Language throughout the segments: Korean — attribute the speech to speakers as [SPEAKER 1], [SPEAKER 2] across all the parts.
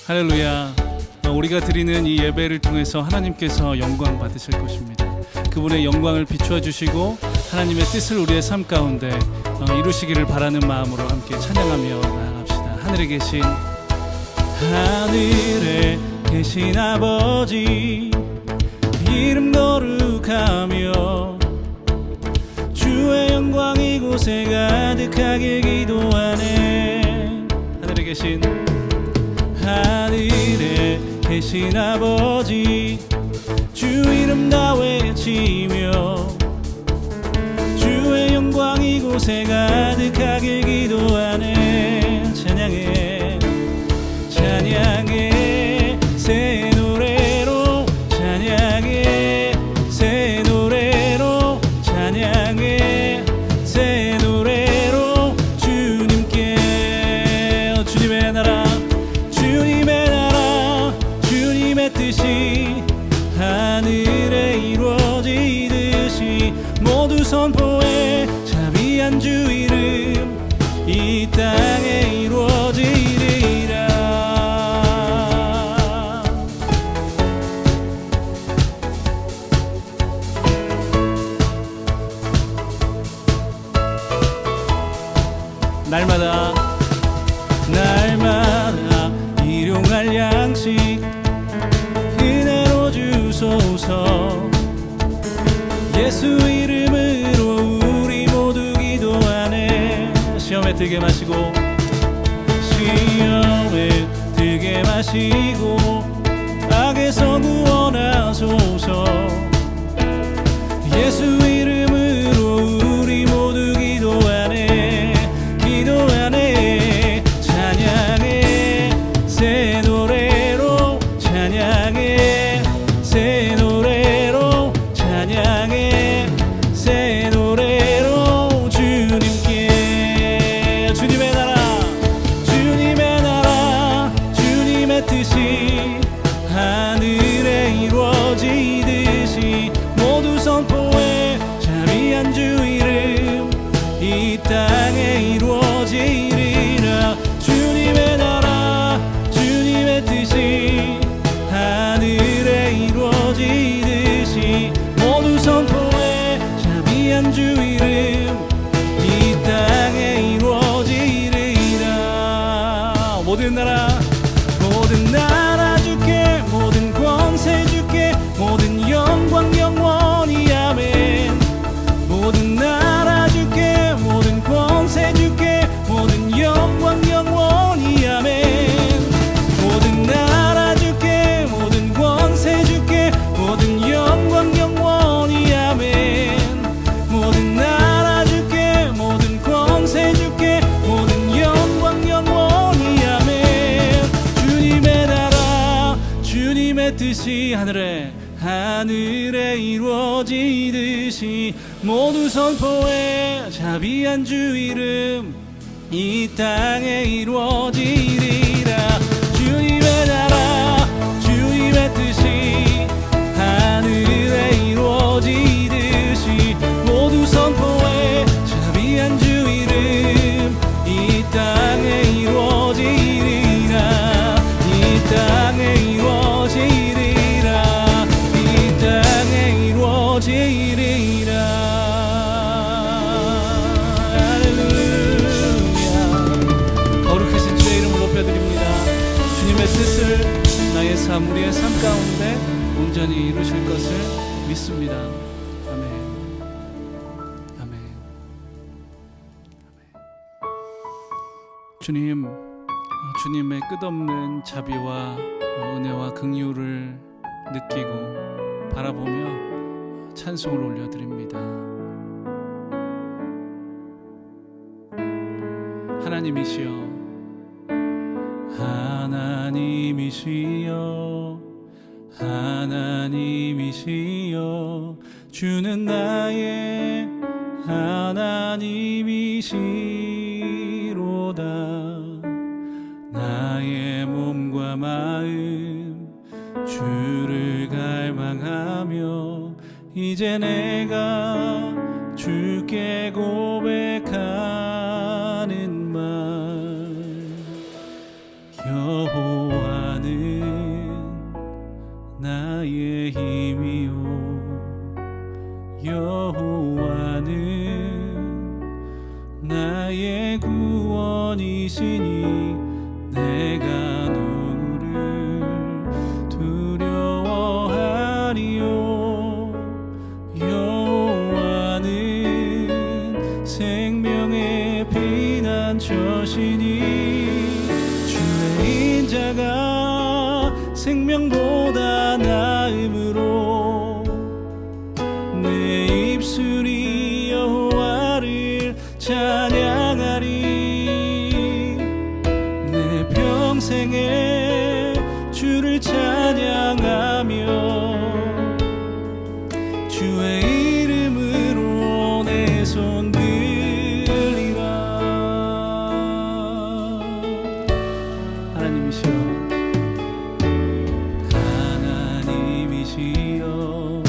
[SPEAKER 1] 할렐루야. 우리가 드리는 이 예배를 통해서 하나님께서 영광 받으실 것입니다. 그분의 영광을 비추어 주시고 하나님의 뜻을 우리의 삶 가운데 이루시기를 바라는 마음으로 함께 찬양하며 나아갑시다. 하늘에 계신 아버지, 이름 거룩하며 주의 영광 이곳에 가득하게 기도하네. 하늘에 계신 아버지, 주 이름 다 외치며 주의 영광 이곳에 가득하게 기도하네. 찬양해 새 노래로, 찬양해 새 노래로, 찬양해 새 노래로 주님께. 주님의 나라, 주님의 나라, 주님의 뜻이 하늘에 이루어지듯이 모두 선포해 자비한 주 이름 이 땅에 이루어지리라. 날마다 일용할 양식 은혜로 주소서. 예수 이름으로 우리 모두 기도하네. 시험에 들게 마시고 악에서 구원하소서. 예수 이름으로 우리 모두 기도하네. 찬양해 새 노래로, 찬양해 새 노래로, 찬양해 새 노래로 주님께. 주님의 나라, 주님의 뜻이 하늘에 이루어지듯이 모두 선포해 자비한 주 이름 이 땅에 이루어지리라. 주님의 나라, 주님의 뜻이 하늘에 이루어지듯이 모두 선포해 자비한 주 이름 이 땅에 이루어지리라. 모든 나라 주께, 모든 권세 주께, 모든 영광 영원히 아멘. 모든 나라 주께, 모든 권세 주께, 모든 영광 영원히 아멘. 모든 나라 주께, 모든 권세 주께, 모든 영광 영원히 아멘. 모든 나라 주께, 모든 권세 주께, 모든 영광 영원히 아멘. 주님의 나라, 주님의 뜻이 하늘에 이루어지듯이 모두 선포해 자비한 주 이름 이 땅에 이루어지리라. 주님의 나라, 주님의 뜻이 하늘에 이루어지듯이 모두 선포해 자비한 주 이름 이 땅에 이루어지리라. 이 땅에 이루어지리라. 이 땅에 이루어지리라. 할렐루야. 거룩하신 주의 이름을 높여드립니다. 주님의 뜻을 나의 삶, 우리의 삶 가운데 온전히 이루실 것을 믿습니다. 아멘. 아멘. 주님의 끝없는 자비와 은혜와 긍휼을 느끼고 바라보며 찬송을 올려드립니다. 하나님이시여 주는 나의 하나님이시로다. 나의 몸과 마음 주를 갈망하며 이제 내가 주께 고백하는 말. 여호와는 나의 힘이요 여호와는 나의 구원이시니 내가 누구를 두려워하리요 여호와는 생명의 피난처시니 주의 인자가 생명보다 나음으로 내 입술이 여호와를 찬양하리 내 평생에 주를 찬양하며 주의 이름으로 내 손 들리라 하나님이시여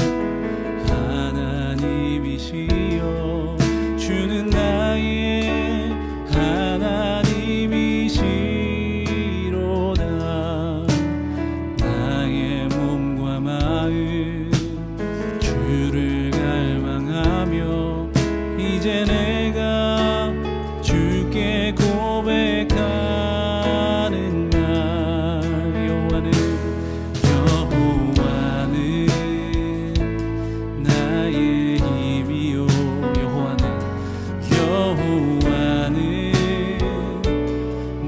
[SPEAKER 1] 하나님이시여 주는 나의 하나님이시로다 나의 몸과 마음 주를 갈망하며 이제 내가 주께 고백하는 날 여호와는 나의 힘이요 여호와는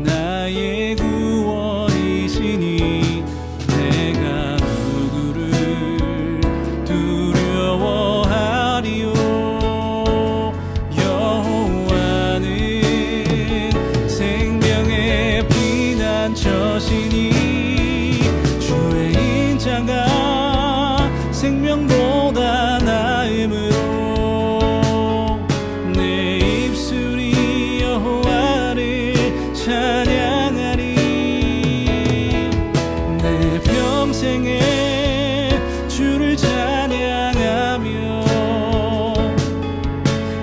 [SPEAKER 1] 나의 구원이시니 내가 누구를 두려워하리요 여호와는 생명의 피난처시니 주의 인자가 생명보다 나음으로 내 입술이 여호와를 찬양하리 내 평생에 주를 찬양하며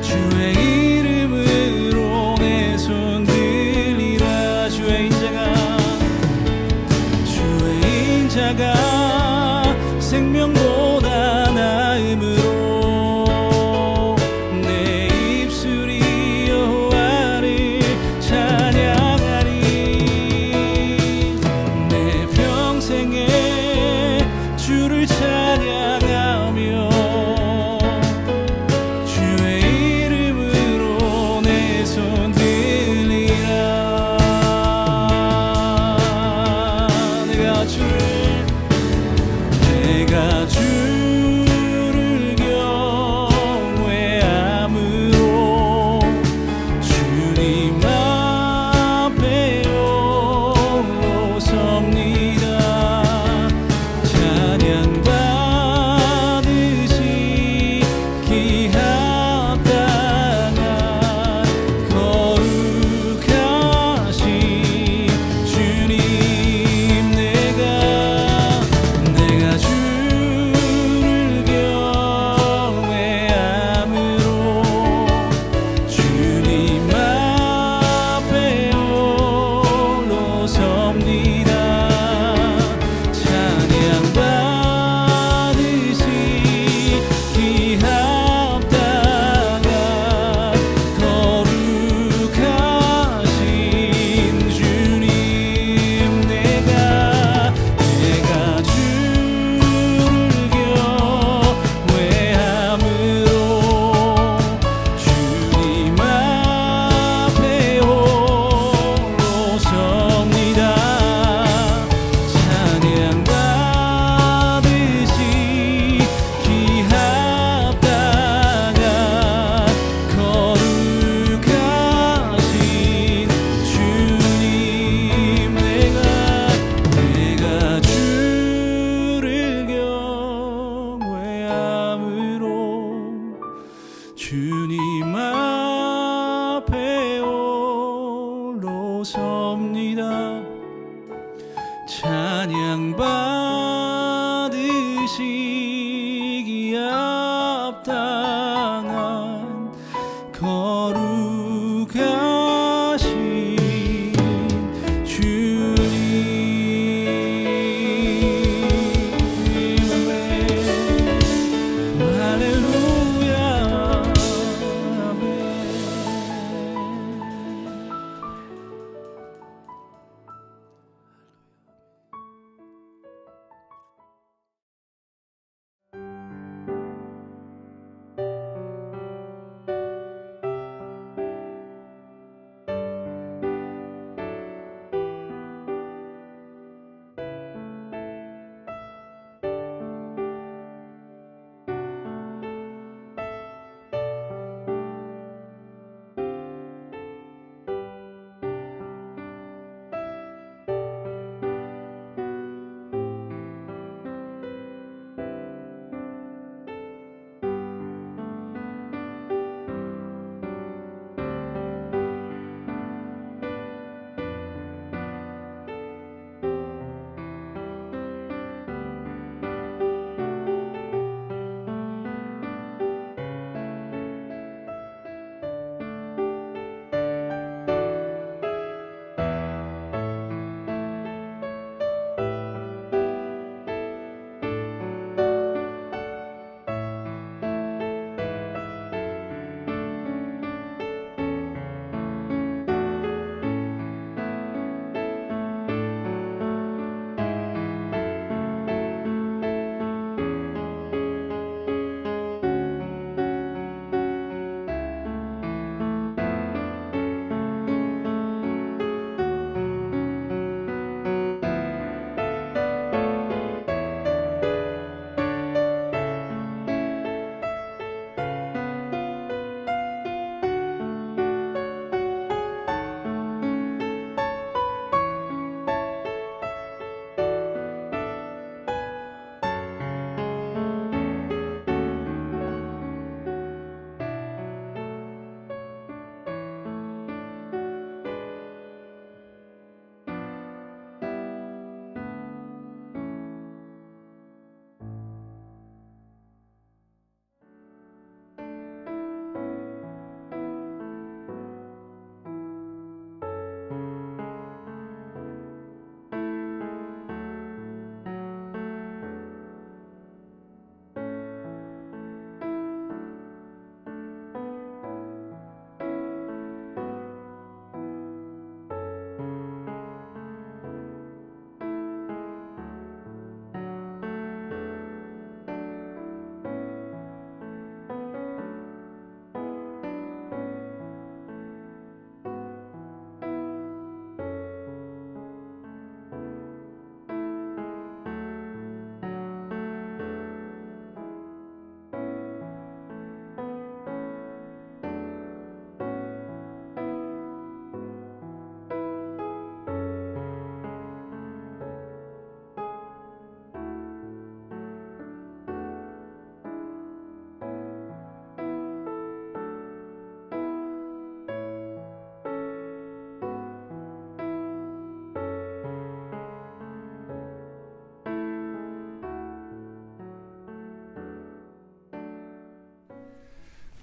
[SPEAKER 1] 주의 이름으로 내 손 들리라 주의 인자가 생명보다 나음으로 내 입술이 여호와를 찬양하리 내 평생에 주를 찬양하며 주의 이름으로 내 손 들리라 내가 주를 경외함으로 주님 앞에 섭니다 찬양 받으시 기합당한 거룩하신 주님 내가 주를 경외함으로 주님 앞에 홀로 섭니다 찬양 받으시 기합당한 거룩하신 주님 내가 주를 경외함으로 주님 앞에 홀로 섭니다 찬양 받으시 기합당한 거룩하신 주님 내가 주를 경외함으로 주님 앞에 홀로 섭니다 찬양 받으시기 합당한 거룩하신 주님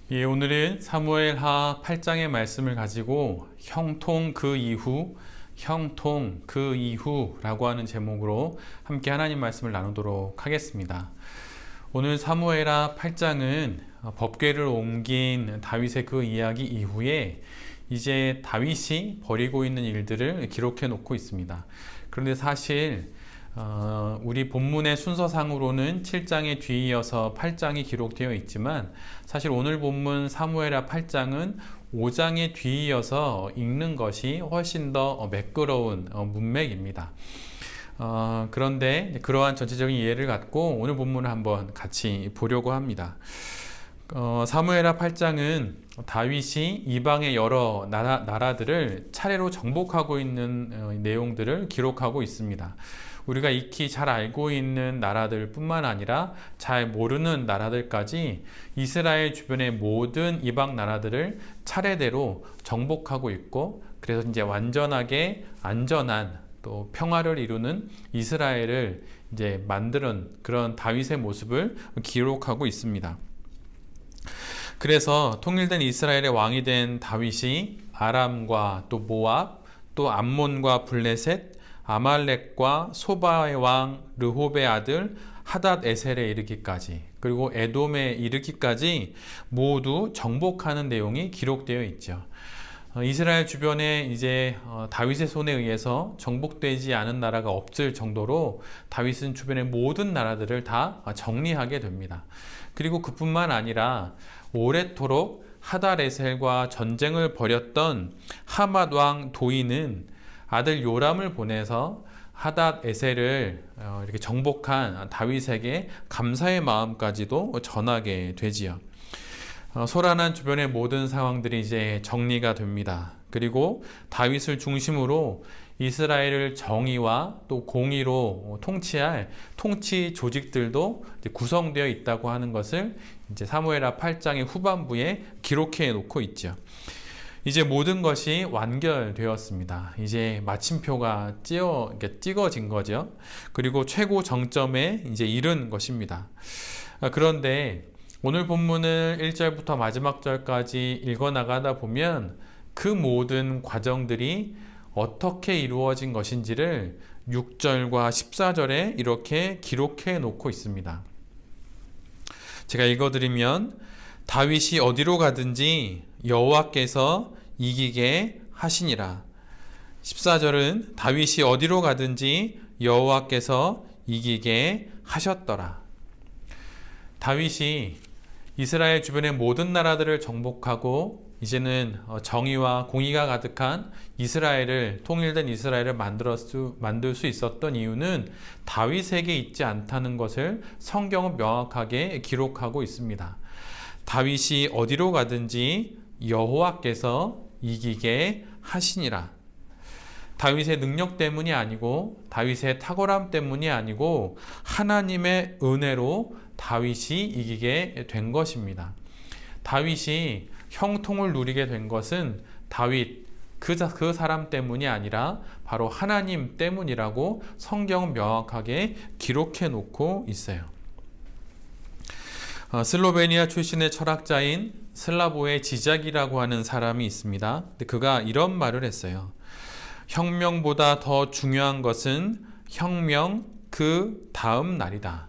[SPEAKER 2] 예, 오늘은 사무엘하 8장의 말씀을 가지고 형통 그 이후라고 하는 제목으로 함께 하나님 말씀을 나누도록 하겠습니다. 오늘 사무엘하 8장은 법궤를 옮긴 다윗의 그 이야기 이후에 이제 다윗이 벌이고 있는 일들을 기록해 놓고 있습니다. 그런데 사실 우리 본문의 순서상으로는 7장에 뒤이어서 8장이 기록되어 있지만 사실 오늘 본문 사무엘하 8장은 5장에 뒤이어서 읽는 것이 훨씬 더 매끄러운 문맥입니다. 그런데 그러한 전체적인 이해를 갖고 오늘 본문을 한번 같이 보려고 합니다. 사무엘하 8장은 다윗이 이방의 여러 나라들을 차례로 정복하고 있는 내용들을 기록하고 있습니다. 우리가 익히 잘 알고 있는 나라들 뿐만 아니라 잘 모르는 나라들까지 이스라엘 주변의 모든 이방 나라들을 차례대로 정복하고 있고, 그래서 이제 완전하게 안전한 또 평화를 이루는 이스라엘을 이제 만드는 그런 다윗의 모습을 기록하고 있습니다. 그래서 통일된 이스라엘의 왕이 된 다윗이 아람과 또 모압, 또 암몬과 블레셋, 아말렉과 소바의 왕 르홉의 아들 하닷 에셀에 이르기까지, 그리고 에돔에 이르기까지 모두 정복하는 내용이 기록되어 있죠. 이스라엘 주변에 이제 다윗의 손에 의해서 정복되지 않은 나라가 없을 정도로 다윗은 주변의 모든 나라들을 다 정리하게 됩니다. 그리고 그뿐만 아니라 오래도록 하닷 에셀과 전쟁을 벌였던 하맛 왕 도이는 아들 요람을 보내서 하닷 에셀을 이렇게 정복한 다윗에게 감사의 마음까지도 전하게 되지요. 소란한 주변의 모든 상황들이 이제 정리가 됩니다. 그리고 다윗을 중심으로 이스라엘을 정의와 또 공의로 통치할 통치 조직들도 구성되어 있다고 하는 것을 이제 사무엘하 8장의 후반부에 기록해 놓고 있죠. 이제 모든 것이 완결되었습니다. 이제 마침표가 찍어진 거죠. 그리고 최고 정점에 이제 이른 것입니다. 그런데 오늘 본문을 1절부터 마지막 절까지 읽어나가다 보면 그 모든 과정들이 어떻게 이루어진 것인지를 6절과 14절에 이렇게 기록해 놓고 있습니다. 제가 읽어드리면, 다윗이 어디로 가든지 여호와께서 이기게 하시니라. 14절은 다윗이 어디로 가든지 여호와께서 이기게 하셨더라. 다윗이 이스라엘 주변의 모든 나라들을 정복하고 이제는 정의와 공의가 가득한 이스라엘을, 통일된 이스라엘을 만들 수 있었던 이유는 다윗에게 있지 않다는 것을 성경은 명확하게 기록하고 있습니다. 다윗이 어디로 가든지 여호와께서 이기게 하시니라. 다윗의 능력 때문이 아니고 다윗의 탁월함 때문이 아니고 하나님의 은혜로 다윗이 이기게 된 것입니다. 다윗이 형통을 누리게 된 것은 다윗 그 사람 때문이 아니라 바로 하나님 때문이라고 성경은 명확하게 기록해 놓고 있어요. 슬로베니아 출신의 철학자인 슬라보의 지작이라고 하는 사람이 있습니다. 그가 이런 말을 했어요. 혁명보다 더 중요한 것은 혁명 그 다음 날이다.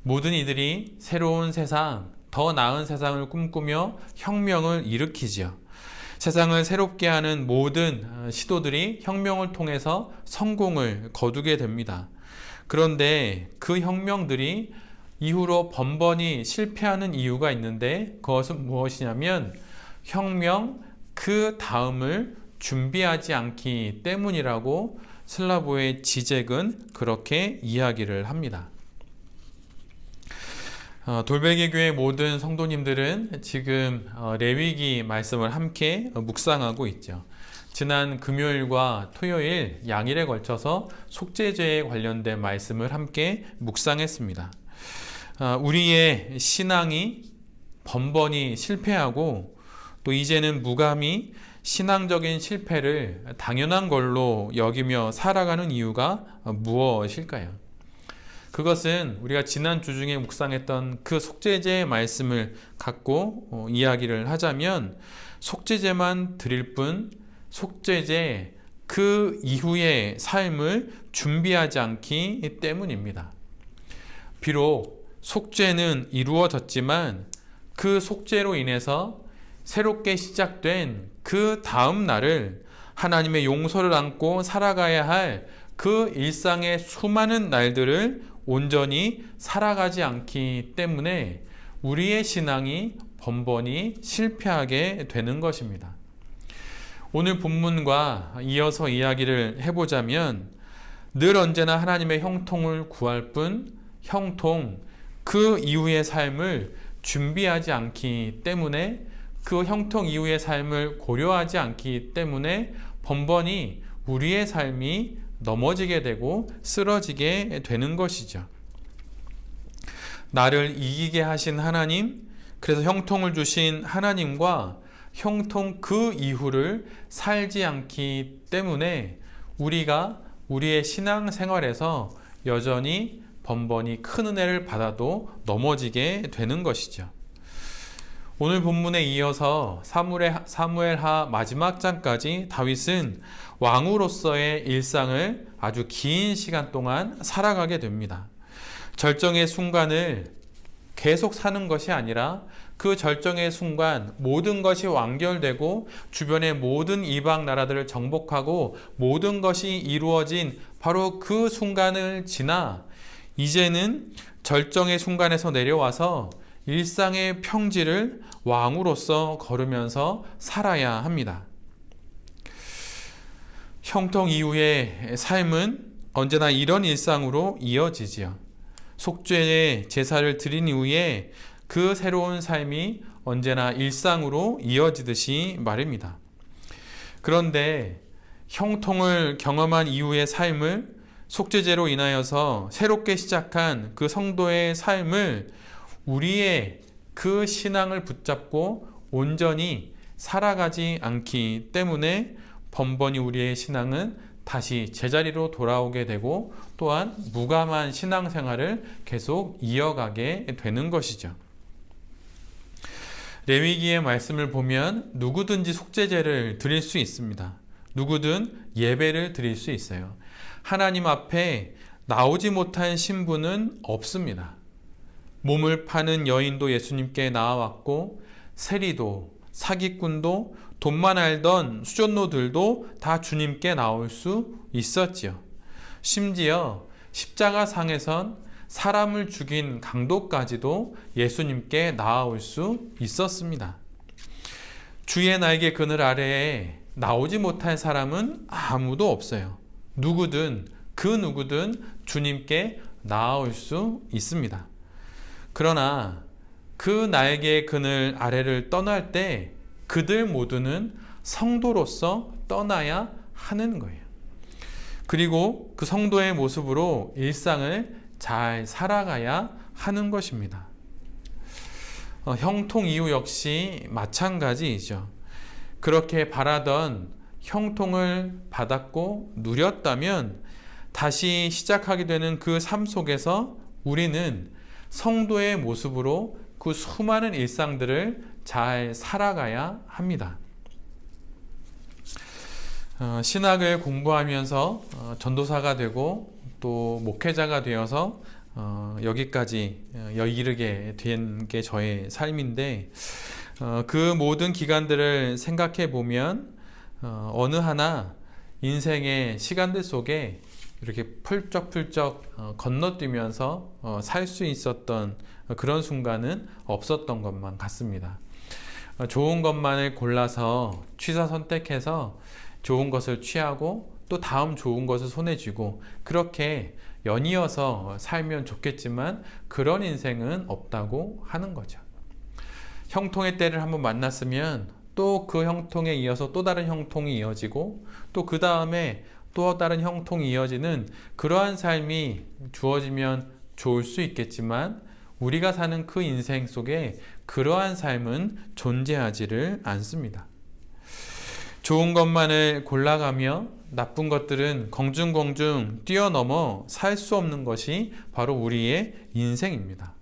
[SPEAKER 2] 모든 이들이 새로운 세상, 더 나은 세상을 꿈꾸며 혁명을 일으키지요. 세상을 새롭게 하는 모든 시도들이 혁명을 통해서 성공을 거두게 됩니다. 그런데 그 혁명들이 이후로 번번이 실패하는 이유가 있는데, 그것은 무엇이냐면 혁명 그 다음을 준비하지 않기 때문이라고 슬라보의 지잭은 그렇게 이야기를 합니다. 돌베개 교회 모든 성도님들은 지금 레위기 말씀을 함께 묵상하고 있죠. 지난 금요일과 토요일 양일에 걸쳐서 속죄제에 관련된 말씀을 함께 묵상했습니다. 우리의 신앙이 번번이 실패하고 또 이제는 무감히 신앙적인 실패를 당연한 걸로 여기며 살아가는 이유가 무엇일까요? 그것은 우리가 지난 주 중에 묵상했던 그 속죄제의 말씀을 갖고 이야기를 하자면 속죄제만 드릴 뿐 속죄제 그 이후의 삶을 준비하지 않기 때문입니다. 비록 속죄는 이루어졌지만 그 속죄로 인해서 새롭게 시작된 그 다음 날을 하나님의 용서를 안고 살아가야 할 그 일상의 수많은 날들을 온전히 살아가지 않기 때문에 우리의 신앙이 번번이 실패하게 되는 것입니다. 오늘 본문과 이어서 이야기를 해보자면 늘 언제나 하나님의 형통을 구할 뿐 형통 그 이후의 삶을 준비하지 않기 때문에 그 형통 이후의 삶을 고려하지 않기 때문에 번번이 우리의 삶이 넘어지게 되고 쓰러지게 되는 것이죠. 나를 이기게 하신 하나님, 그래서 형통을 주신 하나님과 형통 그 이후를 살지 않기 때문에 우리가 우리의 신앙생활에서 여전히 번번이 큰 은혜를 받아도 넘어지게 되는 것이죠. 오늘 본문에 이어서 사무엘하 마지막 장까지 다윗은 왕으로서의 일상을 아주 긴 시간 동안 살아가게 됩니다. 절정의 순간을 계속 사는 것이 아니라 그 절정의 순간 모든 것이 완결되고 주변의 모든 이방 나라들을 정복하고 모든 것이 이루어진 바로 그 순간을 지나 이제는 절정의 순간에서 내려와서 일상의 평지를 왕으로서 걸으면서 살아야 합니다. 형통 이후의 삶은 언제나 이런 일상으로 이어지지요. 속죄의 제사를 드린 이후에 그 새로운 삶이 언제나 일상으로 이어지듯이 말입니다. 그런데 형통을 경험한 이후의 삶을 속죄제로 인하여서 새롭게 시작한 그 성도의 삶을 우리의 그 신앙을 붙잡고 온전히 살아가지 않기 때문에 번번이 우리의 신앙은 다시 제자리로 돌아오게 되고 또한 무감한 신앙생활을 계속 이어가게 되는 것이죠. 레위기의 말씀을 보면 누구든지 속죄제를 드릴 수 있습니다. 누구든 예배를 드릴 수 있어요. 하나님 앞에 나오지 못한 신부는 없습니다. 몸을 파는 여인도 예수님께 나와왔고 세리도 사기꾼도 돈만 알던 수전노들도 다 주님께 나올 수 있었지요. 심지어 십자가상에선 사람을 죽인 강도까지도 예수님께 나아올 수 있었습니다. 주의 날개 그늘 아래에 나오지 못할 사람은 아무도 없어요. 누구든 그 누구든 주님께 나아올 수 있습니다. 그러나 그 날개의 그늘 아래를 떠날 때 그들 모두는 성도로서 떠나야 하는 거예요. 그리고 그 성도의 모습으로 일상을 잘 살아가야 하는 것입니다. 형통 이후 역시 마찬가지이죠. 그렇게 바라던 형통을 받았고 누렸다면 다시 시작하게 되는 그 삶 속에서 우리는 성도의 모습으로 그 수많은 일상들을 잘 살아가야 합니다. 신학을 공부하면서 전도사가 되고 또 목회자가 되어서 여기까지 이르게 된 게 저의 삶인데 그 모든 기간들을 생각해 보면 어느 하나 인생의 시간들 속에 이렇게 펄쩍펄쩍 건너뛰면서 살 수 있었던 그런 순간은 없었던 것만 같습니다. 좋은 것만을 골라서 취사 선택해서 좋은 것을 취하고 또 다음 좋은 것을 손에 쥐고 그렇게 연이어서 살면 좋겠지만 그런 인생은 없다고 하는 거죠. 형통의 때를 한번 만났으면 또 그 형통에 이어서 또 다른 형통이 이어지고 또 그 다음에 또 다른 형통이 이어지는 그러한 삶이 주어지면 좋을 수 있겠지만 우리가 사는 그 인생 속에 그러한 삶은 존재하지를 않습니다. 좋은 것만을 골라가며 나쁜 것들은 공중공중 뛰어넘어 살 수 없는 것이 바로 우리의 인생입니다.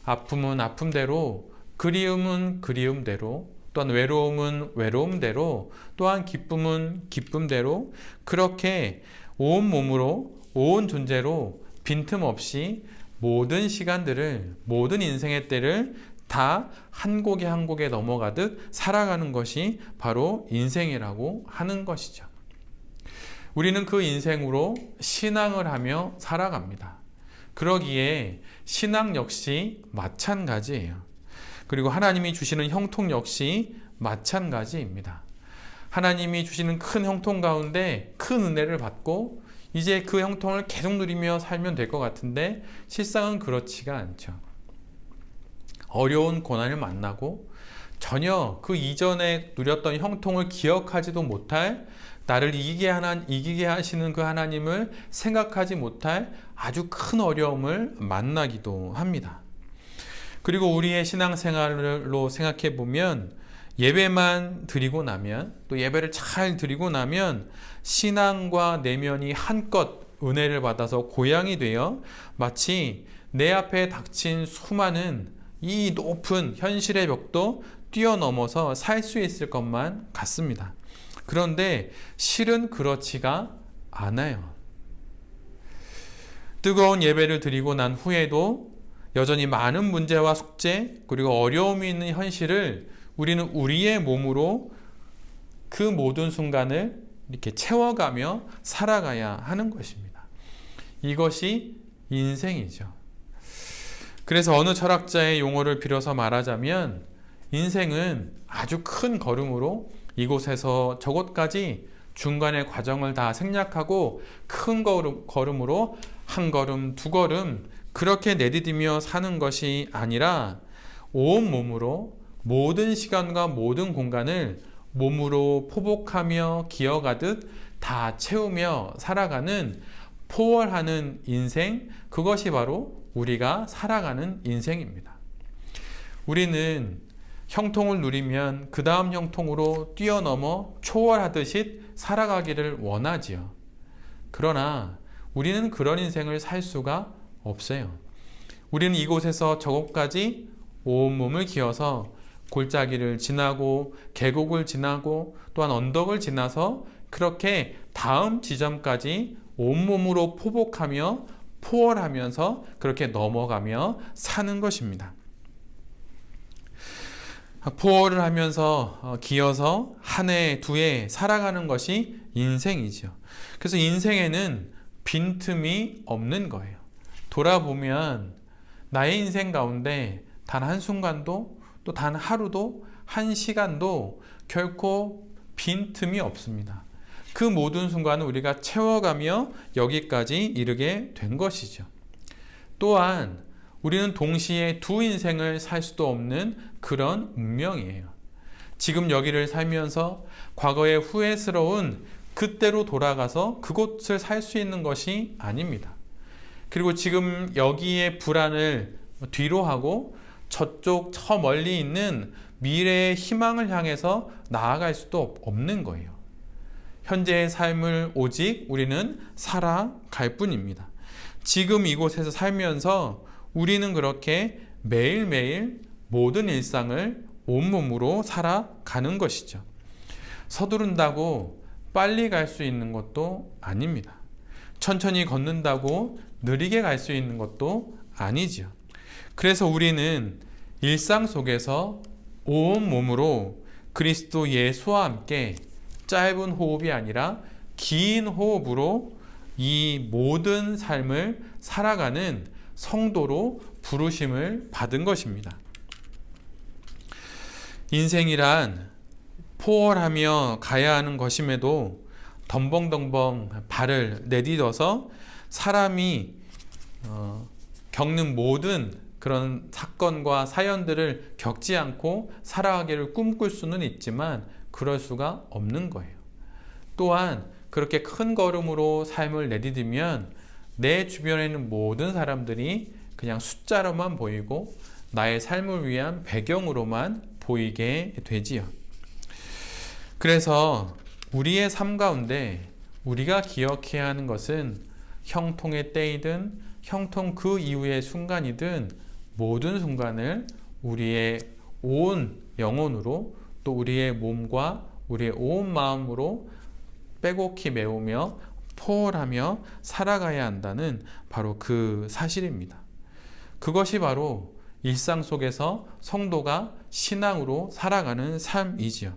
[SPEAKER 2] 아픔은 아픔대로, 그리움은 그리움대로, 또한 외로움은 외로움대로, 또한 기쁨은 기쁨대로, 그렇게 온 몸으로, 온 존재로 빈틈없이 모든 시간들을, 모든 인생의 때를 다 한 곡에 한 곡에 넘어가듯 살아가는 것이 바로 인생이라고 하는 것이죠. 우리는 그 인생으로 신앙을 하며 살아갑니다. 그러기에 신앙 역시 마찬가지예요. 그리고 하나님이 주시는 형통 역시 마찬가지입니다. 하나님이 주시는 큰 형통 가운데 큰 은혜를 받고 이제 그 형통을 계속 누리며 살면 될 것 같은데 실상은 그렇지가 않죠. 어려운 고난을 만나고 전혀 그 이전에 누렸던 형통을 기억하지도 못할, 나를 이기게 하시는 그 하나님을 생각하지 못할 아주 큰 어려움을 만나기도 합니다. 그리고 우리의 신앙생활로 생각해 보면 예배만 드리고 나면, 또 예배를 잘 드리고 나면 신앙과 내면이 한껏 은혜를 받아서 고양이 되어 마치 내 앞에 닥친 수많은 이 높은 현실의 벽도 뛰어넘어서 살 수 있을 것만 같습니다. 그런데 실은 그렇지가 않아요. 뜨거운 예배를 드리고 난 후에도 여전히 많은 문제와 숙제, 그리고 어려움이 있는 현실을 우리는 우리의 몸으로 그 모든 순간을 이렇게 채워가며 살아가야 하는 것입니다. 이것이 인생이죠. 그래서 어느 철학자의 용어를 빌어서 말하자면 인생은 아주 큰 걸음으로 이곳에서 저곳까지 중간의 과정을 다 생략하고 큰 걸음으로 한 걸음, 두 걸음 그렇게 내디디며 사는 것이 아니라 온 몸으로 모든 시간과 모든 공간을 몸으로 포복하며 기어가듯 다 채우며 살아가는 포월하는 인생, 그것이 바로 우리가 살아가는 인생입니다. 우리는 형통을 누리면 그 다음 형통으로 뛰어넘어 초월하듯이 살아가기를 원하지요. 그러나 우리는 그런 인생을 살 수가 없어요. 우리는 이곳에서 저곳까지 온몸을 기어서 골짜기를 지나고 계곡을 지나고 또한 언덕을 지나서 그렇게 다음 지점까지 온몸으로 포복하며 포월하면서 그렇게 넘어가며 사는 것입니다. 포월을 하면서 기어서 한 해, 두 해 살아가는 것이 인생이죠. 그래서 인생에는 빈틈이 없는 거예요. 돌아보면 나의 인생 가운데 단 한순간도 또 단 하루도 한 시간도 결코 빈틈이 없습니다. 그 모든 순간을 우리가 채워가며 여기까지 이르게 된 것이죠. 또한 우리는 동시에 두 인생을 살 수도 없는 그런 운명이에요. 지금 여기를 살면서 과거의 후회스러운 그때로 돌아가서 그곳을 살 수 있는 것이 아닙니다. 그리고 지금 여기에 불안을 뒤로 하고 저쪽 저 멀리 있는 미래의 희망을 향해서 나아갈 수도 없는 거예요. 현재의 삶을 오직 우리는 살아갈 뿐입니다. 지금 이곳에서 살면서 우리는 그렇게 매일매일 모든 일상을 온몸으로 살아가는 것이죠. 서두른다고 빨리 갈 수 있는 것도 아닙니다. 천천히 걷는다고 느리게 갈 수 있는 것도 아니죠. 그래서 우리는 일상 속에서 온 몸으로 그리스도 예수와 함께 짧은 호흡이 아니라 긴 호흡으로 이 모든 삶을 살아가는 성도로 부르심을 받은 것입니다. 인생이란 포월하며 가야 하는 것임에도 덤벙덤벙 발을 내딛어서 사람이 겪는 모든 그런 사건과 사연들을 겪지 않고 살아가기를 꿈꿀 수는 있지만 그럴 수가 없는 거예요. 또한 그렇게 큰 걸음으로 삶을 내디디면 내 주변에 있는 모든 사람들이 그냥 숫자로만 보이고 나의 삶을 위한 배경으로만 보이게 되지요. 그래서 우리의 삶 가운데 우리가 기억해야 하는 것은 형통의 때이든 형통 그 이후의 순간이든 모든 순간을 우리의 온 영혼으로 또 우리의 몸과 우리의 온 마음으로 빼곡히 메우며 포옹하며 살아가야 한다는 바로 그 사실입니다. 그것이 바로 일상 속에서 성도가 신앙으로 살아가는 삶이지요.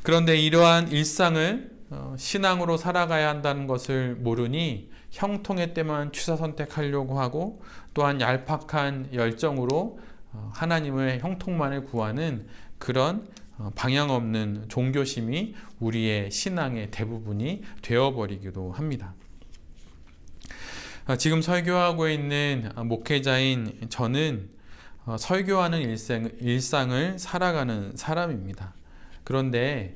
[SPEAKER 2] 그런데 이러한 일상을 신앙으로 살아가야 한다는 것을 모르니 형통의 때만 취사 선택하려고 하고 또한 얄팍한 열정으로 하나님의 형통만을 구하는 그런 방향 없는 종교심이 우리의 신앙의 대부분이 되어버리기도 합니다. 지금 설교하고 있는 목회자인 저는 설교하는 일상을 살아가는 사람입니다. 그런데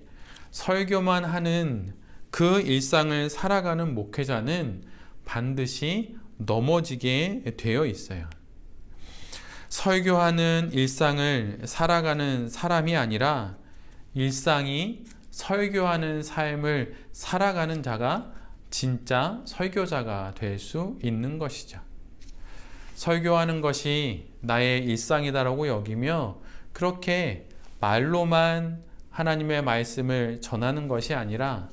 [SPEAKER 2] 설교만 하는 그 일상을 살아가는 목회자는 반드시 넘어지게 되어 있어요. 설교하는 일상을 살아가는 사람이 아니라 일상이 설교하는 삶을 살아가는 자가 진짜 설교자가 될 수 있는 것이죠. 설교하는 것이 나의 일상이다라고 여기며 그렇게 말로만 하나님의 말씀을 전하는 것이 아니라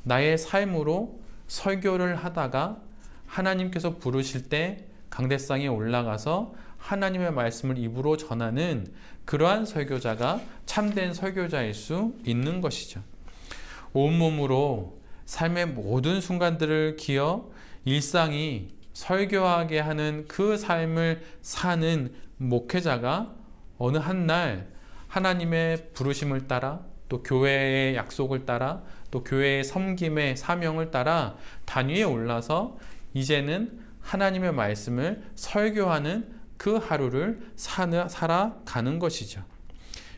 [SPEAKER 2] 나의 삶으로 설교를 하다가 하나님께서 부르실 때 강대상에 올라가서 하나님의 말씀을 입으로 전하는 그러한 설교자가 참된 설교자일 수 있는 것이죠. 온몸으로 삶의 모든 순간들을 기어 일상이 설교하게 하는 그 삶을 사는 목회자가 어느 한날 하나님의 부르심을 따라 또 교회의 약속을 따라 또 교회의 섬김의 사명을 따라 단위에 올라서 이제는 하나님의 말씀을 설교하는 그 하루를 살아가는 것이죠.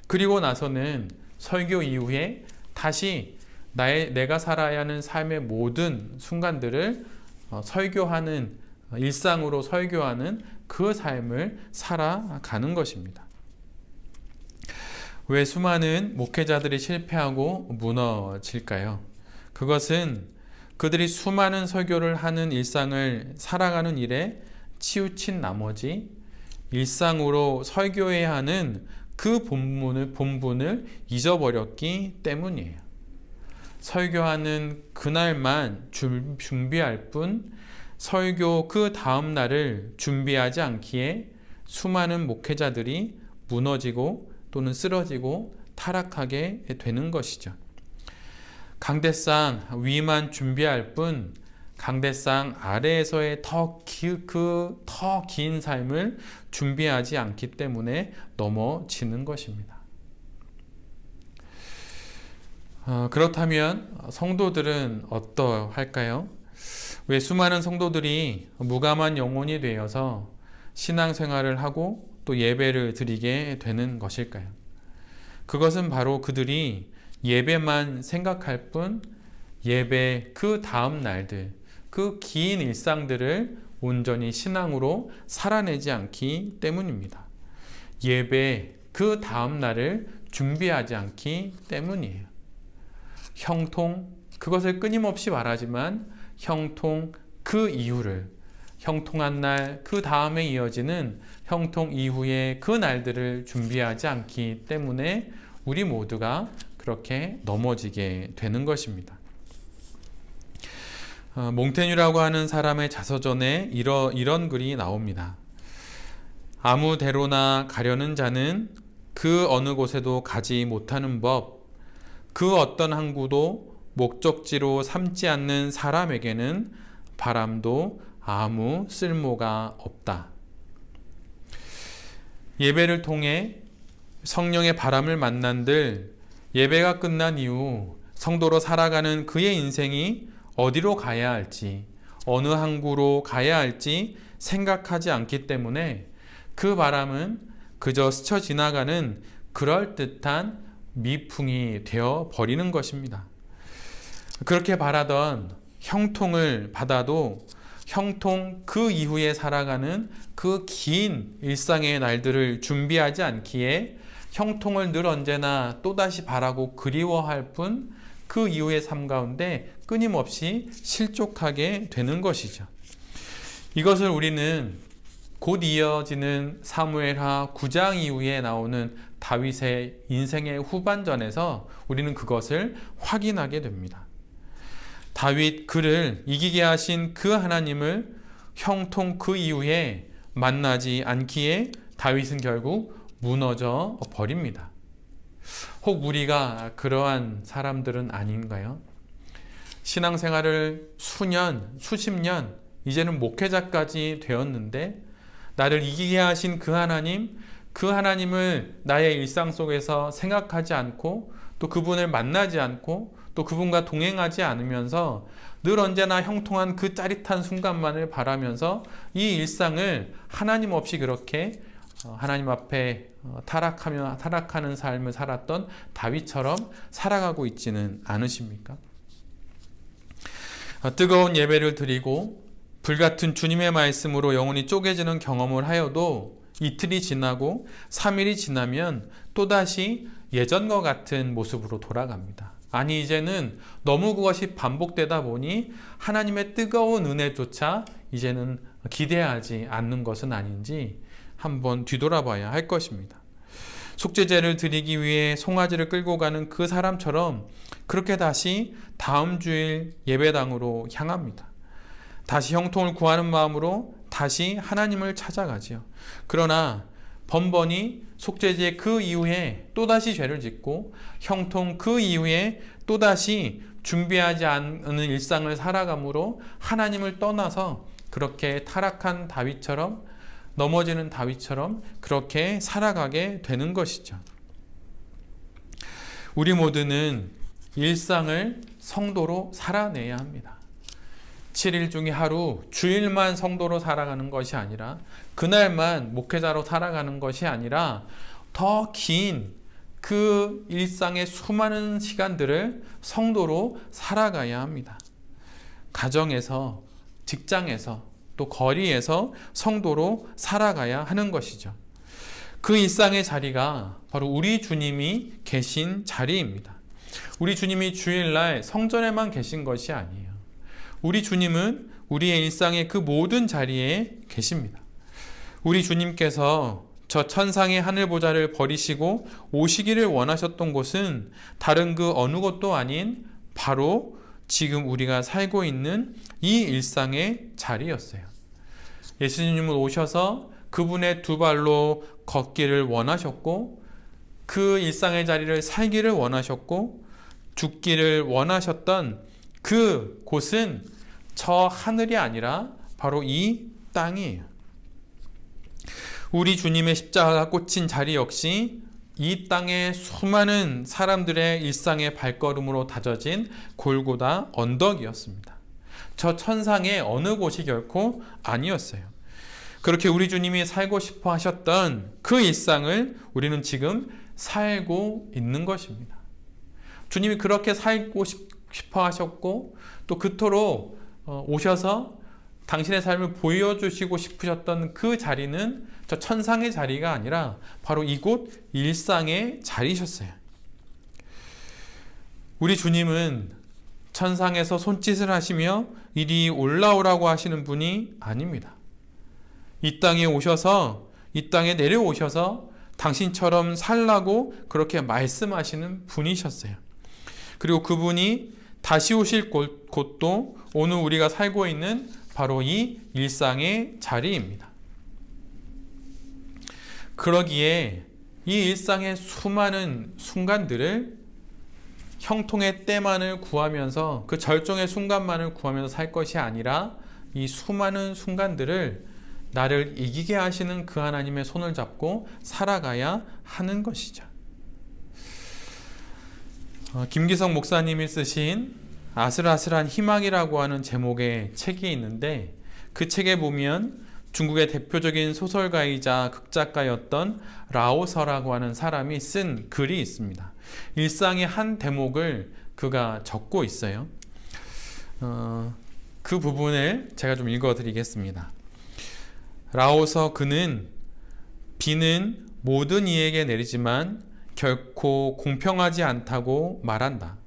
[SPEAKER 2] 그리고 나서는 설교 이후에 다시 내가 살아야 하는 삶의 모든 순간들을 설교하는 일상으로 설교하는 그 삶을 살아가는 것입니다. 왜 수많은 목회자들이 실패하고 무너질까요? 그것은 그들이 수많은 설교를 하는 일상을 살아가는 일에 치우친 나머지 일상으로 설교해야 하는 그 본분을 잊어버렸기 때문이에요. 설교하는 그날만 준비할 뿐 설교 그 다음 날을 준비하지 않기에 수많은 목회자들이 무너지고 또는 쓰러지고 타락하게 되는 것이죠. 강대상 위만 준비할 뿐 강대상 아래에서의 더 긴 삶을 준비하지 않기 때문에 넘어지는 것입니다. 그렇다면 성도들은 어떠할까요? 왜 수많은 성도들이 무감한 영혼이 되어서 신앙생활을 하고 또 예배를 드리게 되는 것일까요? 그것은 바로 그들이 예배만 생각할 뿐 예배 그 다음 날들, 그 긴 일상들을 온전히 신앙으로 살아내지 않기 때문입니다. 예배 그 다음 날을 준비하지 않기 때문이에요. 형통, 그것을 끊임없이 말하지만 형통 그 이후를, 형통한 날 그 다음에 이어지는 형통 이후의 그 날들을 준비하지 않기 때문에 우리 모두가 그렇게 넘어지게 되는 것입니다. 몽테뉴라고 하는 사람의 자서전에 이런 글이 나옵니다. 아무 데로나 가려는 자는 그 어느 곳에도 가지 못하는 법, 그 어떤 항구도 목적지로 삼지 않는 사람에게는 바람도 아무 쓸모가 없다. 예배를 통해 성령의 바람을 만난들 예배가 끝난 이후 성도로 살아가는 그의 인생이 어디로 가야 할지, 어느 항구로 가야 할지 생각하지 않기 때문에 그 바람은 그저 스쳐 지나가는 그럴듯한 미풍이 되어 버리는 것입니다. 그렇게 바라던 형통을 받아도 형통 그 이후에 살아가는 그 긴 일상의 날들을 준비하지 않기에 형통을 늘 언제나 또다시 바라고 그리워할 뿐 그 이후의 삶 가운데 끊임없이 실족하게 되는 것이죠. 이것을 우리는 곧 이어지는 사무엘하 9장 이후에 나오는 다윗의 인생의 후반전에서 우리는 그것을 확인하게 됩니다. 다윗 그를 이기게 하신 그 하나님을 형통 그 이후에 만나지 않기에 다윗은 결국 무너져 버립니다. 혹 우리가 그러한 사람들은 아닌가요? 신앙생활을 수년, 수십 년, 이제는 목회자까지 되었는데 나를 이기게 하신 그 하나님, 그 하나님을 나의 일상 속에서 생각하지 않고 또 그분을 만나지 않고 또 그분과 동행하지 않으면서 늘 언제나 형통한 그 짜릿한 순간만을 바라면서 이 일상을 하나님 없이 그렇게 하나님 앞에 타락하는 삶을 살았던 다윗처럼 살아가고 있지는 않으십니까? 뜨거운 예배를 드리고 불같은 주님의 말씀으로 영혼이 쪼개지는 경험을 하여도 이틀이 지나고 3일이 지나면 또다시 예전과 같은 모습으로 돌아갑니다. 아니 이제는 너무 그것이 반복되다 보니 하나님의 뜨거운 은혜조차 이제는 기대하지 않는 것은 아닌지 한번 뒤돌아봐야 할 것입니다. 속죄제를 드리기 위해 송아지를 끌고 가는 그 사람처럼 그렇게 다시 다음 주일 예배당으로 향합니다. 다시 형통을 구하는 마음으로 다시 하나님을 찾아가지요. 그러나 번번이 속죄제 그 이후에 또다시 죄를 짓고 형통 그 이후에 또다시 준비하지 않은 일상을 살아감으로 하나님을 떠나서 그렇게 타락한 다윗처럼 넘어지는 다윗처럼 그렇게 살아가게 되는 것이죠. 우리 모두는 일상을 성도로 살아내야 합니다. 7일 중에 하루, 주일만 성도로 살아가는 것이 아니라 그날만 목회자로 살아가는 것이 아니라 더 긴 그 일상의 수많은 시간들을 성도로 살아가야 합니다. 가정에서, 직장에서, 또 거리에서 성도로 살아가야 하는 것이죠. 그 일상의 자리가 바로 우리 주님이 계신 자리입니다. 우리 주님이 주일날 성전에만 계신 것이 아니에요. 우리 주님은 우리의 일상의 그 모든 자리에 계십니다. 우리 주님께서 저 천상의 하늘 보좌를 버리시고 오시기를 원하셨던 곳은 다른 그 어느 곳도 아닌 바로 지금 우리가 살고 있는 이 일상의 자리였어요. 예수님은 오셔서 그분의 두 발로 걷기를 원하셨고 그 일상의 자리를 살기를 원하셨고 죽기를 원하셨던 그 곳은 저 하늘이 아니라 바로 이 땅이에요. 우리 주님의 십자가가 꽂힌 자리 역시 이 땅의 수많은 사람들의 일상의 발걸음으로 다져진 골고다 언덕이었습니다. 저 천상의 어느 곳이 결코 아니었어요. 그렇게 우리 주님이 살고 싶어 하셨던 그 일상을 우리는 지금 살고 있는 것입니다. 주님이 그렇게 살고 싶어 하셨고 또 그토록 오셔서 당신의 삶을 보여주시고 싶으셨던 그 자리는 저 천상의 자리가 아니라 바로 이곳 일상의 자리셨어요. 우리 주님은 천상에서 손짓을 하시며 이리 올라오라고 하시는 분이 아닙니다. 이 땅에 오셔서 이 땅에 내려오셔서 당신처럼 살라고 그렇게 말씀하시는 분이셨어요. 그리고 그분이 다시 오실 곳도 오늘 우리가 살고 있는 바로 이 일상의 자리입니다. 그러기에 이 일상의 수많은 순간들을 형통의 때만을 구하면서 그 절정의 순간만을 구하면서 살 것이 아니라 이 수많은 순간들을 나를 이기게 하시는 그 하나님의 손을 잡고 살아가야 하는 것이죠. 김기성 목사님이 쓰신 아슬아슬한 희망이라고 하는 제목의 책이 있는데 그 책에 보면 중국의 대표적인 소설가이자 극작가였던 라오서라고 하는 사람이 쓴 글이 있습니다. 일상의 한 대목을 그가 적고 있어요. 그 부분을 제가 좀 읽어드리겠습니다. 라오서 그는 비는 모든 이에게 내리지만 결코 공평하지 않다고 말한다.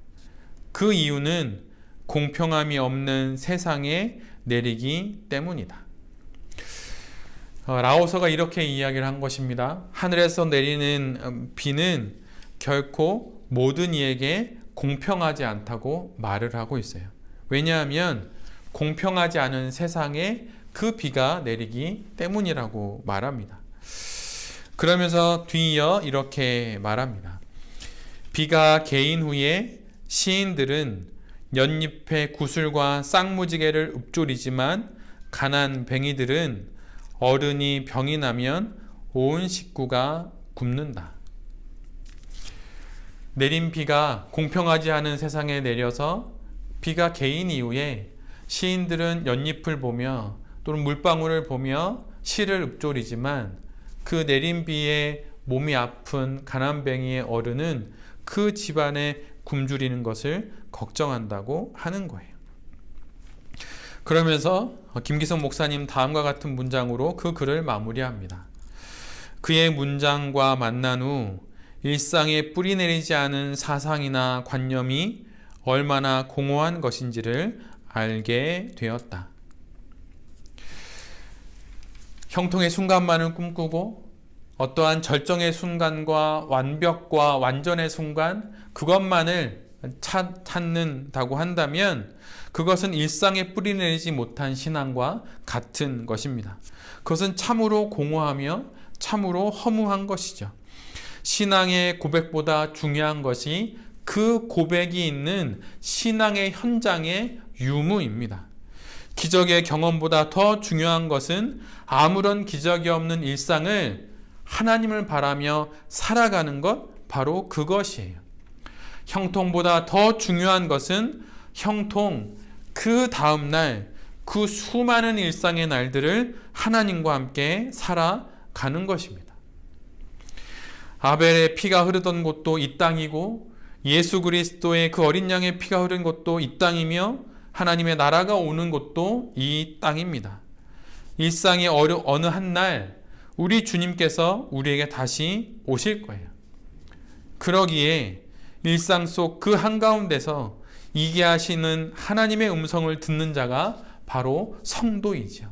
[SPEAKER 2] 그 이유는 공평함이 없는 세상에 내리기 때문이다. 라오서가 이렇게 이야기를 한 것입니다. 하늘에서 내리는 비는 결코 모든 이에게 공평하지 않다고 말을 하고 있어요. 왜냐하면 공평하지 않은 세상에 그 비가 내리기 때문이라고 말합니다. 그러면서 뒤이어 이렇게 말합니다. 비가 개인 후에 시인들은 연잎에 구슬과 쌍무지개를 읊조리지만 가난 뱅이들은 어른이 병이 나면 온 식구가 굶는다. 내린 비가 공평하지 않은 세상에 내려서 비가 개인 이후에 시인들은 연잎을 보며 또는 물방울을 보며 시를 읊조리지만 그 내린 비에 몸이 아픈 가난뱅이의 어른은 그 집안에 굶주리는 것을 걱정한다고 하는 거예요. 그러면서 김기성 목사님 다음과 같은 문장으로 그 글을 마무리합니다. 그의 문장과 만난 후 일상에 뿌리 내리지 않은 사상이나 관념이 얼마나 공허한 것인지를 알게 되었다. 형통의 순간만을 꿈꾸고 어떠한 절정의 순간과 완벽과 완전의 순간 그것만을 찾는다고 한다면 그것은 일상에 뿌리 내리지 못한 신앙과 같은 것입니다. 그것은 참으로 공허하며 참으로 허무한 것이죠. 신앙의 고백보다 중요한 것이 그 고백이 있는 신앙의 현장의 유무입니다. 기적의 경험보다 더 중요한 것은 아무런 기적이 없는 일상을 하나님을 바라며 살아가는 것, 바로 그것이에요. 형통보다 더 중요한 것은 형통, 그 다음날 그 수많은 일상의 날들을 하나님과 함께 살아가는 것입니다. 아벨의 피가 흐르던 곳도 이 땅이고 예수 그리스도의 그 어린 양의 피가 흐른 곳도 이 땅이며 하나님의 나라가 오는 곳도 이 땅입니다. 일상의 어느 한 날 우리 주님께서 우리에게 다시 오실 거예요. 그러기에 일상 속 그 한가운데서 이기하시는 하나님의 음성을 듣는 자가 바로 성도이죠.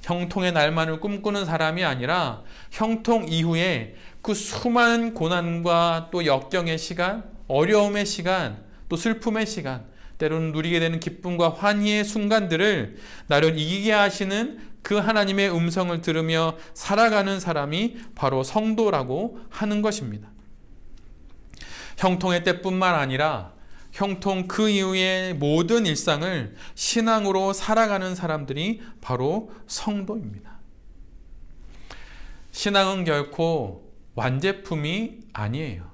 [SPEAKER 2] 형통의 날만을 꿈꾸는 사람이 아니라 형통 이후에 그 수많은 고난과 또 역경의 시간, 어려움의 시간, 또 슬픔의 시간, 때로는 누리게 되는 기쁨과 환희의 순간들을 나를 이기게 하시는 그 하나님의 음성을 들으며 살아가는 사람이 바로 성도라고 하는 것입니다. 형통의 때뿐만 아니라 형통 그 이후의 모든 일상을 신앙으로 살아가는 사람들이 바로 성도입니다. 신앙은 결코 완제품이 아니에요.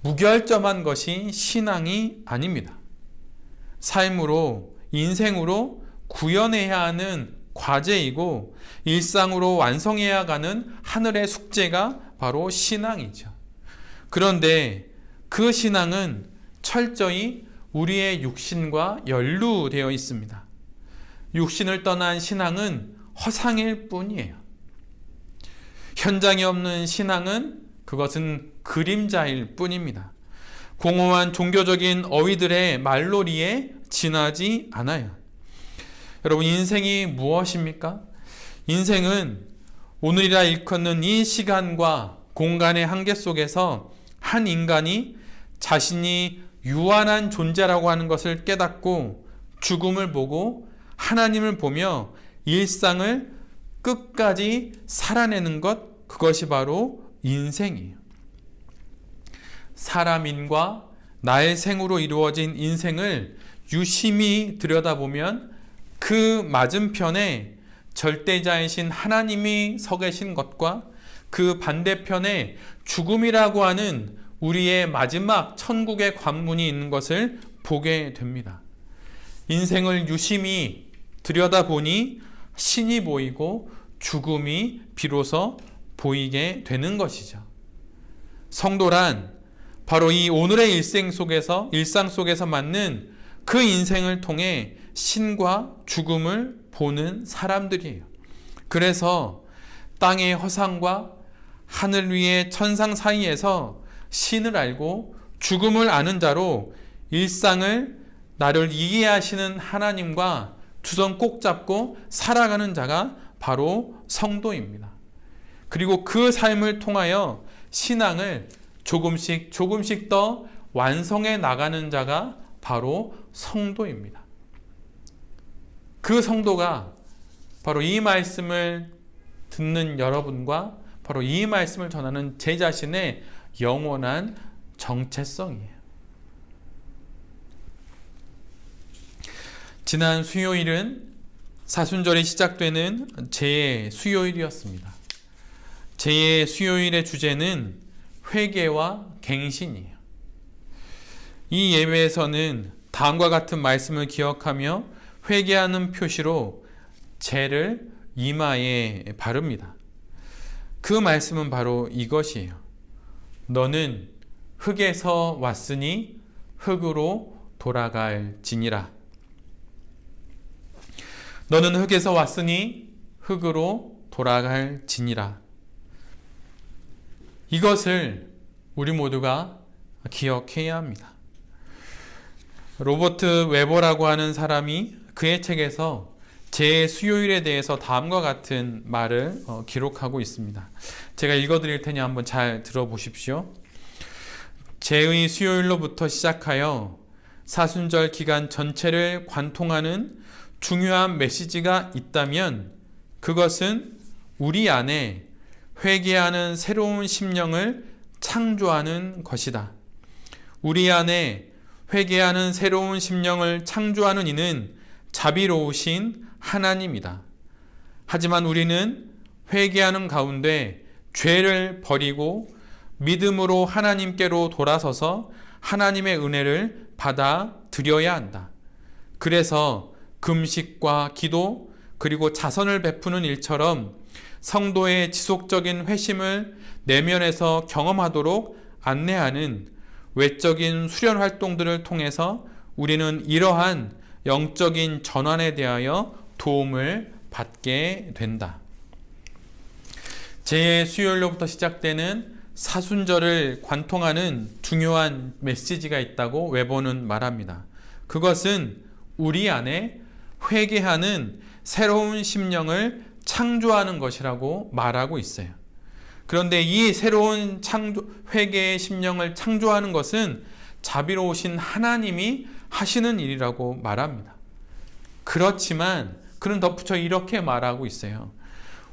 [SPEAKER 2] 무결점한 것이 신앙이 아닙니다. 삶으로, 인생으로 구현해야 하는 과제이고 일상으로 완성해야 가는 하늘의 숙제가 바로 신앙이죠. 그런데 그 신앙은 철저히 우리의 육신과 연루되어 있습니다. 육신을 떠난 신앙은 허상일 뿐이에요. 현장이 없는 신앙은 그것은 그림자일 뿐입니다. 공허한 종교적인 어휘들의 말놀이에 지나지 않아요. 여러분, 인생이 무엇입니까? 인생은 오늘이라 일컫는 이 시간과 공간의 한계 속에서 한 인간이 자신이 유한한 존재라고 하는 것을 깨닫고 죽음을 보고 하나님을 보며 일상을 끝까지 살아내는 것, 그것이 바로 인생이에요. 사람인과 나의 생으로 이루어진 인생을 유심히 들여다보면 그 맞은편에 절대자이신 하나님이 서 계신 것과 그 반대편에 죽음이라고 하는 우리의 마지막 천국의 관문이 있는 것을 보게 됩니다. 인생을 유심히 들여다보니 신이 보이고 죽음이 비로소 보이게 되는 것이죠. 성도란 바로 이 오늘의 일상 속에서 맞는 그 인생을 통해 신과 죽음을 보는 사람들이에요. 그래서 땅의 허상과 하늘 위의 천상 사이에서 신을 알고 죽음을 아는 자로 일상을 나를 이해하시는 하나님과 두 손 꼭 잡고 살아가는 자가 바로 성도입니다. 그리고 그 삶을 통하여 신앙을 조금씩 더 완성해 나가는 자가 바로 성도입니다. 그 성도가 바로 이 말씀을 듣는 여러분과 바로 이 말씀을 전하는 제 자신의 영원한 정체성이에요. 지난 수요일은 사순절이 시작되는 제 수요일이었습니다. 제 수요일의 주제는 회개와 갱신이에요. 이 예배에서는 다음과 같은 말씀을 기억하며 회개하는 표시로 제를 이마에 바릅니다. 그 말씀은 바로 이것이에요. 너는 흙에서 왔으니 흙으로 돌아갈지니라. 너는 흙에서 왔으니 흙으로 돌아갈지니라. 이것을 우리 모두가 기억해야 합니다. 로버트 웨버라고 하는 사람이 그의 책에서 제 수요일에 대해서 다음과 같은 말을 기록하고 있습니다. 제가 읽어드릴 테니 한번 잘 들어보십시오. 제의 수요일로부터 시작하여 사순절 기간 전체를 관통하는 중요한 메시지가 있다면 그것은 우리 안에 회개하는 새로운 심령을 창조하는 것이다. 우리 안에 회개하는 새로운 심령을 창조하는 이는 자비로우신 하나님이다. 하지만 우리는 회개하는 가운데 죄를 버리고 믿음으로 하나님께로 돌아서서 하나님의 은혜를 받아들여야 한다. 그래서 금식과 기도 그리고 자선을 베푸는 일처럼 성도의 지속적인 회심을 내면에서 경험하도록 안내하는 외적인 수련 활동들을 통해서 우리는 이러한 영적인 전환에 대하여 도움을 받게 된다. 제 수요일로부터 시작되는 사순절을 관통하는 중요한 메시지가 있다고 웨버는 말합니다. 그것은 우리 안에 회개하는 새로운 심령을 창조하는 것이라고 말하고 있어요. 그런데 이 새로운 회개의 심령을 창조하는 것은 자비로우신 하나님이 하시는 일이라고 말합니다. 그렇지만 그는 덧붙여 이렇게 말하고 있어요.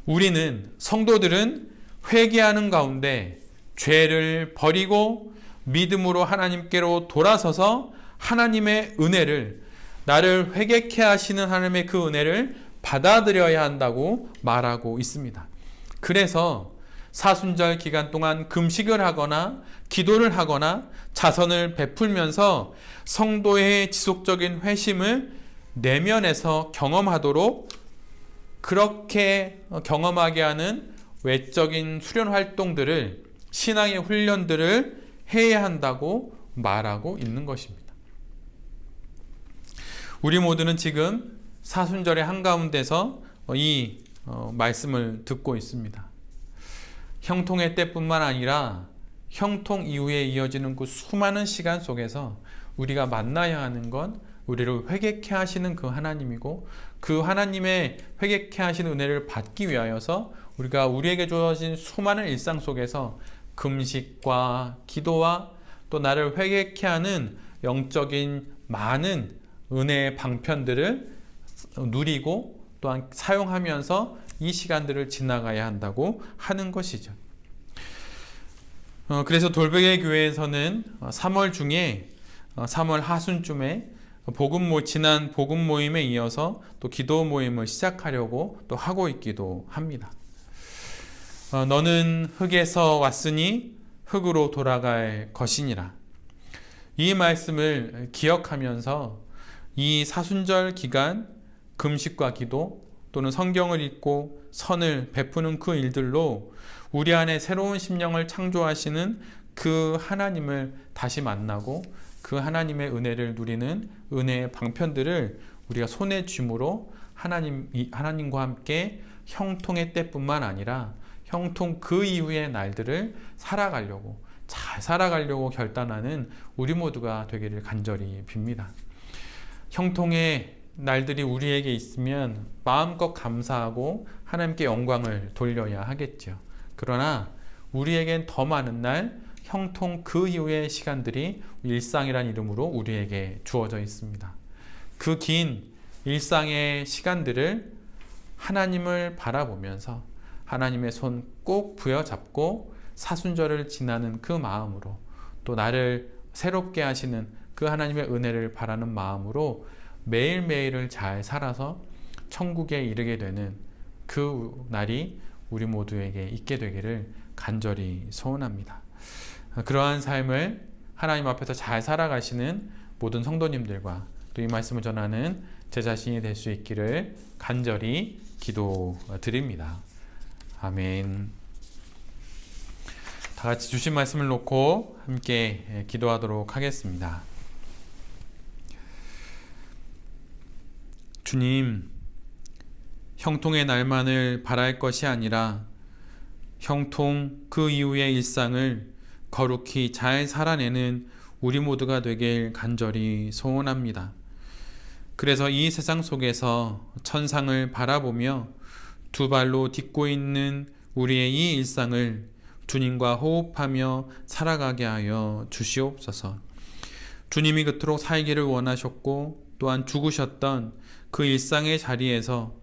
[SPEAKER 2] 우리는 성도들은 회개하는 가운데 죄를 버리고 믿음으로 하나님께로 돌아서서 하나님의 은혜를 나를 회개케 하시는 하나님의 그 은혜를 받아들여야 한다고 말하고 있습니다. 그래서 사순절 기간 동안 금식을 하거나 기도를 하거나 자선을 베풀면서 성도의 지속적인 회심을 내면에서 경험하도록 그렇게 경험하게 하는 외적인 수련 활동들을 신앙의 훈련들을 해야 한다고 말하고 있는 것입니다. 우리 모두는 지금 사순절의 한가운데서 이 말씀을 듣고 있습니다. 형통의 때뿐만 아니라 형통 이후에 이어지는 그 수많은 시간 속에서 우리가 만나야 하는 건 우리를 회개케 하시는 그 하나님이고 그 하나님의 회개케 하시는 은혜를 받기 위하여서 우리가 우리에게 주어진 수많은 일상 속에서 금식과 기도와 또 나를 회개케 하는 영적인 많은 은혜의 방편들을 누리고 또한 사용하면서 이 시간들을 지나가야 한다고 하는 것이죠. 그래서 돌베개 교회에서는 3월 중에 3월 하순쯤에 지난 복음 모임에 이어서 또 기도 모임을 시작하려고 또 하고 있기도 합니다. 너는 흙에서 왔으니 흙으로 돌아갈 것이니라. 이 말씀을 기억하면서 이 사순절 기간 금식과 기도 또는 성경을 읽고 선을 베푸는 그 일들로 우리 안에 새로운 심령을 창조하시는 그 하나님을 다시 만나고 그 하나님의 은혜를 누리는 은혜의 방편들을 우리가 손에 쥘으로 하나님과 함께 형통의 때뿐만 아니라 형통 그 이후의 날들을 잘 살아가려고 결단하는 우리 모두가 되기를 간절히 빕니다. 형통의 날들이 우리에게 있으면 마음껏 감사하고 하나님께 영광을 돌려야 하겠죠. 그러나 우리에겐 더 많은 날, 형통 그 이후의 시간들이 일상이란 이름으로 우리에게 주어져 있습니다. 그 긴 일상의 시간들을 하나님을 바라보면서 하나님의 손 꼭 부여잡고 사순절을 지나는 그 마음으로, 또 나를 새롭게 하시는 그 하나님의 은혜를 바라는 마음으로 매일매일을 잘 살아서 천국에 이르게 되는 그 날이 우리 모두에게 있게 되기를 간절히 소원합니다. 그러한 삶을 하나님 앞에서 잘 살아가시는 모든 성도님들과 또 이 말씀을 전하는 제 자신이 될 수 있기를 간절히 기도드립니다. 아멘. 다 같이 주신 말씀을 놓고 함께 기도하도록 하겠습니다. 주님, 형통의 날만을 바랄 것이 아니라 형통 그 이후의 일상을 거룩히 잘 살아내는 우리 모두가 되길 간절히 소원합니다. 그래서 이 세상 속에서 천상을 바라보며 두 발로 딛고 있는 우리의 이 일상을 주님과 호흡하며 살아가게 하여 주시옵소서. 주님이 그토록 살기를 원하셨고 또한 죽으셨던 그 일상의 자리에서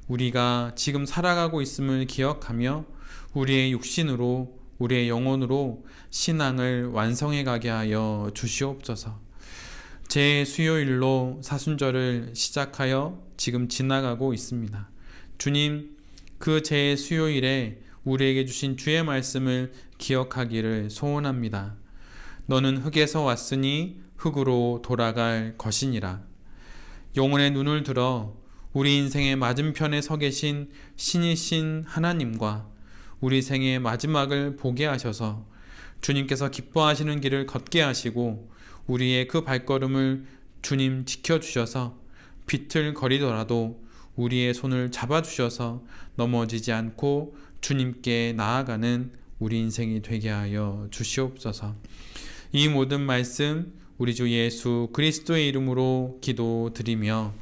[SPEAKER 2] 우리가 지금 살아가고 있음을 기억하며 우리의 육신으로, 우리의 영혼으로 신앙을 완성해 가게 하여 주시옵소서. 제 수요일로 사순절을 시작하여 지금 지나가고 있습니다. 주님, 그 제 수요일에 우리에게 주신 주의 말씀을 기억하기를 소원합니다. 너는 흙에서 왔으니 흙으로 돌아갈 것이니라. 영혼의 눈을 들어 우리 인생의 맞은편에 서 계신 신이신 하나님과 우리 생의 마지막을 보게 하셔서 주님께서 기뻐하시는 길을 걷게 하시고 우리의 그 발걸음을 주님 지켜주셔서 비틀거리더라도 우리의 손을 잡아주셔서 넘어지지 않고 주님께 나아가는 우리 인생이 되게 하여 주시옵소서. 이 모든 말씀 우리 주 예수 그리스도의 이름으로 기도드리며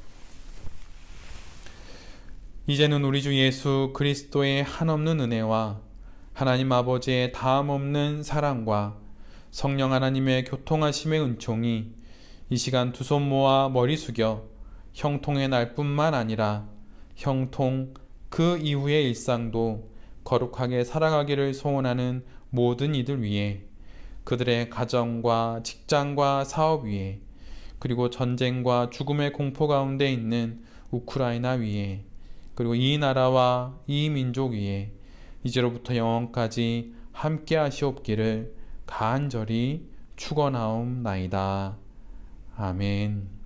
[SPEAKER 2] 이제는 우리 주 예수 그리스도의 한없는 은혜와 하나님 아버지의 다함없는 사랑과 성령 하나님의 교통하심의 은총이 이 시간 두 손 모아 머리 숙여 형통의 날뿐만 아니라 형통 그 이후의 일상도 거룩하게 살아가기를 소원하는 모든 이들 위에, 그들의 가정과 직장과 사업 위에, 그리고 전쟁과 죽음의 공포 가운데 있는 우크라이나 위에, 그리고 이 나라와 이 민족 위에 이제로부터 영원까지 함께 하시옵기를 간절히 축원하옵나이다. 아멘.